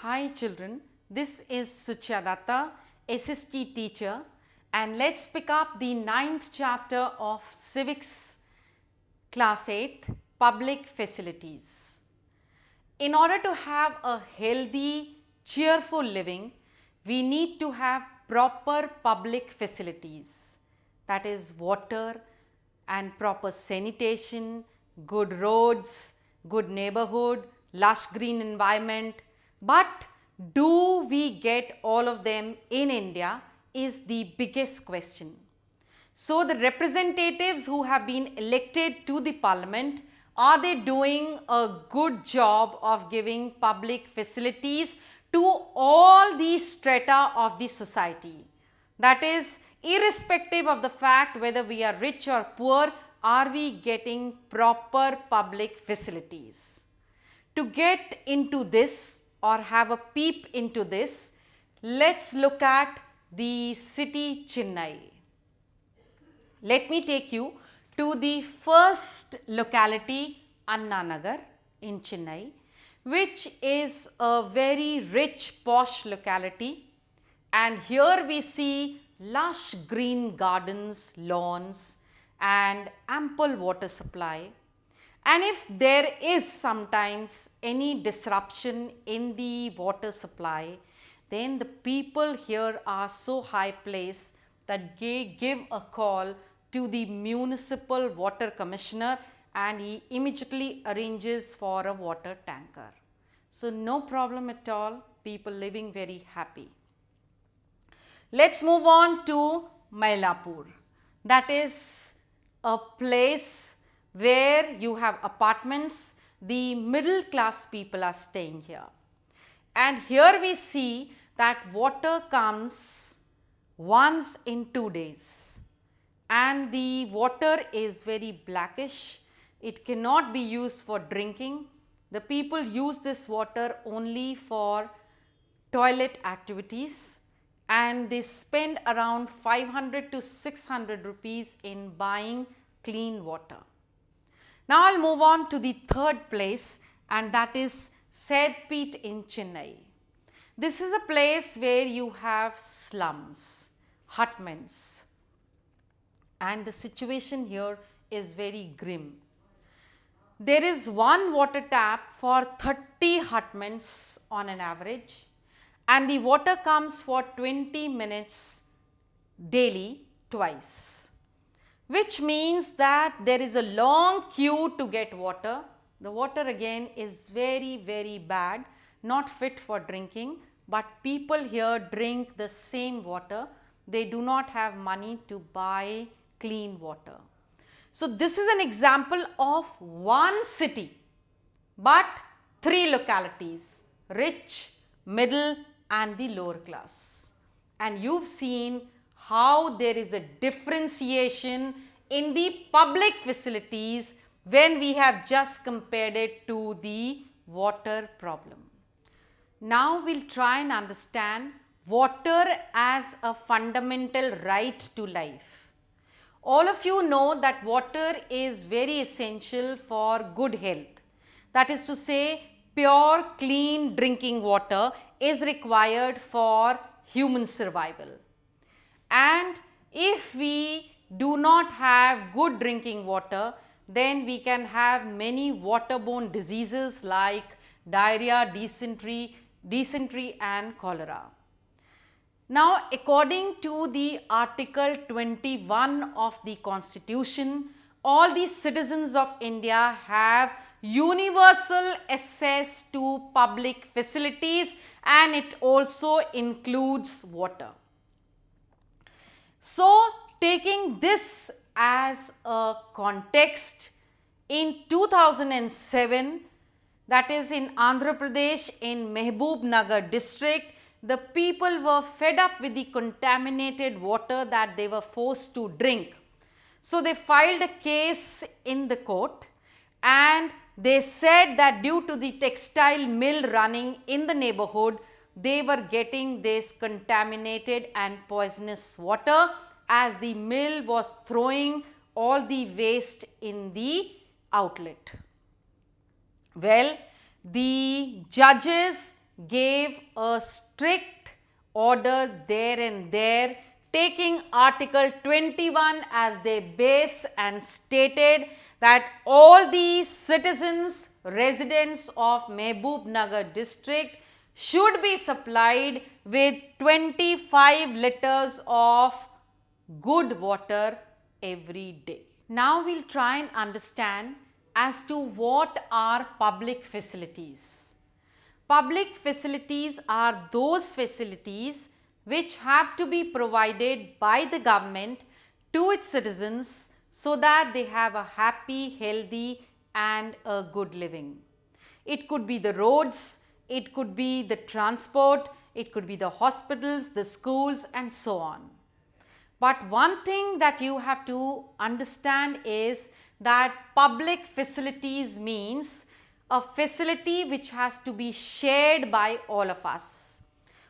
Hi children, this is Suchadatta, SST teacher, and let's pick up the 9th chapter of Civics class 8, Public Facilities. In order to have a healthy, cheerful living, we need to have proper public facilities, that is water and proper sanitation, good roads, good neighborhood, lush green environment. But do we get all of them in India is the biggest question. So the representatives who have been elected to the parliament, are they doing a good job of giving public facilities to all the strata of the society? That is, irrespective of the fact whether we are rich or poor, are we getting proper public facilities? To get into this or have a peep into this, let's look at the city Chennai. Let me take you to the first locality, Anna Nagar in Chennai, which is a very rich posh locality, and here we see lush green gardens, lawns and ample water supply. And if there is sometimes any disruption in the water supply, then the people here are so high placed that they give a call to the municipal water commissioner and he immediately arranges for a water tanker. So no problem at all, people living very happy. Let's move on to Mylapore. That is a place where you have apartments, the middle class people are staying here. And here we see that water comes once in 2 days and the water is very blackish. It cannot be used for drinking. The people use this water only for toilet activities and they spend around 500 to 600 rupees in buying clean water. Now I'll move on to the third place, and that is Sedpet in Chennai. This is a place where you have slums, hutments, and the situation here is very grim. There is one water tap for 30 hutments on an average, and the water comes for 20 minutes daily twice, which means that there is a long queue to get water. The water again is very, very bad, not fit for drinking, but people here drink the same water. They do not have money to buy clean water. So this is an example of one city, but 3 localities, rich, middle and the lower class. And you've seen how there is a differentiation in the public facilities when we have just compared it to the water problem. Now we'll try and understand water as a fundamental right to life. All of you know that water is very essential for good health. That is to say, pure, clean drinking water is required for human survival. And if we do not have good drinking water, then we can have many waterborne diseases like diarrhea, dysentery and cholera. Now, according to the Article 21 of the Constitution, all the citizens of India have universal access to public facilities, and it also includes water. So, taking this as a context, in 2007, that is in Andhra Pradesh in Mehboob Nagar district, the people were fed up with the contaminated water that they were forced to drink. So they filed a case in the court and they said that due to the textile mill running in the neighborhood, they were getting this contaminated and poisonous water as the mill was throwing all the waste in the outlet. Well, the judges gave a strict order there and there, taking Article 21 as their base and stated that all the citizens, residents of Mehboob district should be supplied with 25 liters of good water every day. Now we'll try and understand as to what are public facilities. Public facilities are those facilities which have to be provided by the government to its citizens so that they have a happy, healthy and a good living. It could be the roads, it could be the transport, it could be the hospitals, the schools and so on. But one thing that you have to understand is that public facilities means a facility which has to be shared by all of us.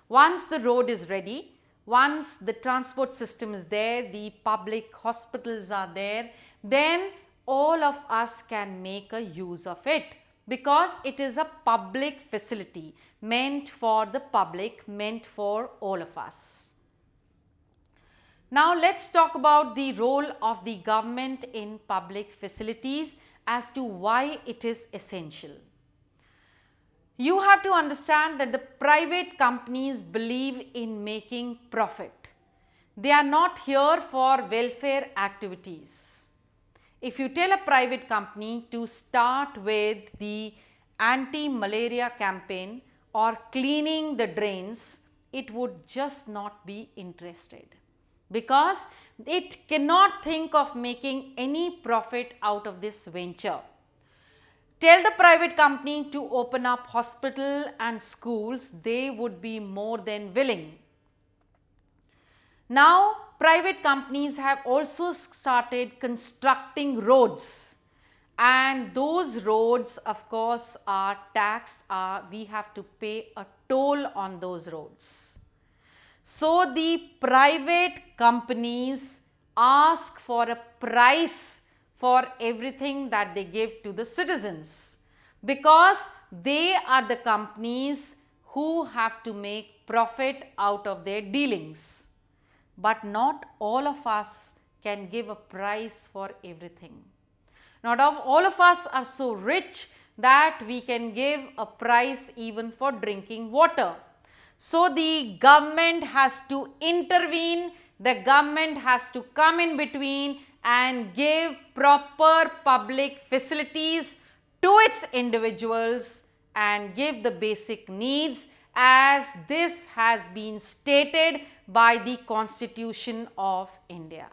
Once the road is ready, once the transport system is there, the public hospitals are there, then all of us can make a use of it because it is a public facility meant for the public, meant for all of us. Now let's talk about the role of the government in public facilities as to why it is essential. You have to understand that the private companies believe in making profit. They are not here for welfare activities. If you tell a private company to start with the anti-malaria campaign or cleaning the drains, it would just not be interested because it cannot think of making any profit out of this venture. Tell the private company to open up hospital and schools, they would be more than willing. Now, private companies have also started constructing roads and those roads of course are taxed, we have to pay a toll on those roads. So, the private companies ask for a price for everything that they give to the citizens because they are the companies who have to make profit out of their dealings. But not all of us can give a price for everything. Not all of us are so rich that we can give a price even for drinking water. So, the government has to intervene, the government has to come in between and give proper public facilities to its individuals and give the basic needs as this has been stated by the Constitution of India.